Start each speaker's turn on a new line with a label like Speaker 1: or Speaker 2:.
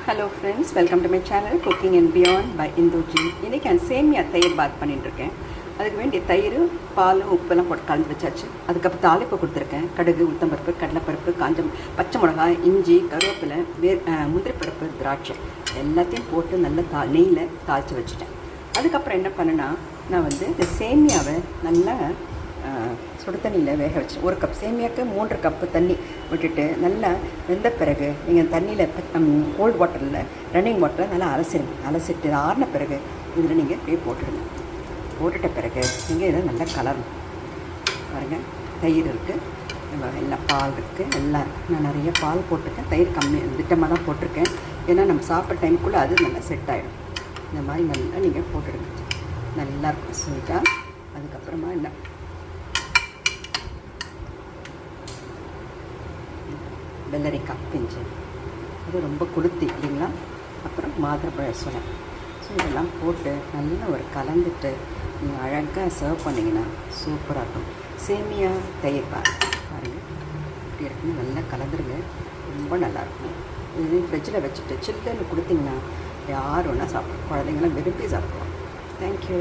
Speaker 1: Hello friends, welcome to my channel cooking and beyond by Indhuji. இன்றைக்கி நான் சேமியா தயிர் பாத் பண்ணிட்டுருக்கேன். அதுக்கு வேண்டிய தயிர், பால், உப்பெல்லாம் போட்டு கலந்து வச்சாச்சு. அதுக்கப்புறம் தாளிப்பு கொடுத்துருக்கேன். கடுகு, உளுத்தம்பருப்பு, கடலைப்பருப்பு, பச்சை மிளகாய், இஞ்சி, கருவேப்பிலை, முந்திரி பருப்பு, திராட்சை எல்லாத்தையும் போட்டு நல்லா நெய்யில் தாளித்து வச்சுட்டேன். அதுக்கப்புறம் என்ன பண்ணேன்னா, நான் இந்த சேமியாவை நல்லா சுடு தண்ணியில் வேக வச்சு, ஒரு கப் சேமியாவுக்கு 3 கப்பு தண்ணி விட்டுட்டு நல்லா வெந்த பிறகு நீங்கள் தண்ணியில் கோல்டு வாட்டரில், ரன்னிங் வாட்டரில் நல்லா அலசிட்டு ஆறின பிறகு இதில் நீங்கள் அப்படியே போட்டுடுங்க. போட்டுட்ட பிறகு நீங்கள் இதை நல்லா கலரணும். பாருங்கள், தயிர் இருக்குது, எல்லாம் பால் இருக்குது, எல்லாம் இருக்குது. நான் நிறைய பால் போட்டிருக்கேன், தயிர் கம்மி திட்டமாக தான் போட்டிருக்கேன். ஏன்னா நம்ம சாப்பிட்ற டைமுக்குள்ளே அது நல்லா செட் ஆகிடும். இந்த மாதிரி நல்லா நீங்கள் போட்டுடுங்க, நல்லாயிருக்கும் ஸ்வீட்டாக. அதுக்கப்புறமா என்ன வெள்ளரிக்காய் பிஞ்சு, அது ரொம்ப கொளுத்தி இல்லைங்களா. அப்புறம் மாதுளம்பழ சுனை. ஸோ இதெல்லாம் போட்டு நல்லா ஒரு கலந்துட்டு நீங்கள் அழகாக சர்வ் பண்ணிங்கன்னா சூப்பராக இருக்கும். சேமியா தயிர் பாருங்கள் இப்படி இருக்குன்னு நல்லா கலந்துருங்க, ரொம்ப நல்லாயிருக்கும். இது ஃப்ரிட்ஜில் வச்சுட்டு சில்லுன்னு கொடுத்தீங்கன்னா யார் ஒன்றா சாப்பிடும், குழந்தைங்களாம் விரும்பி சாப்பிடுவோம். தேங்க்யூ.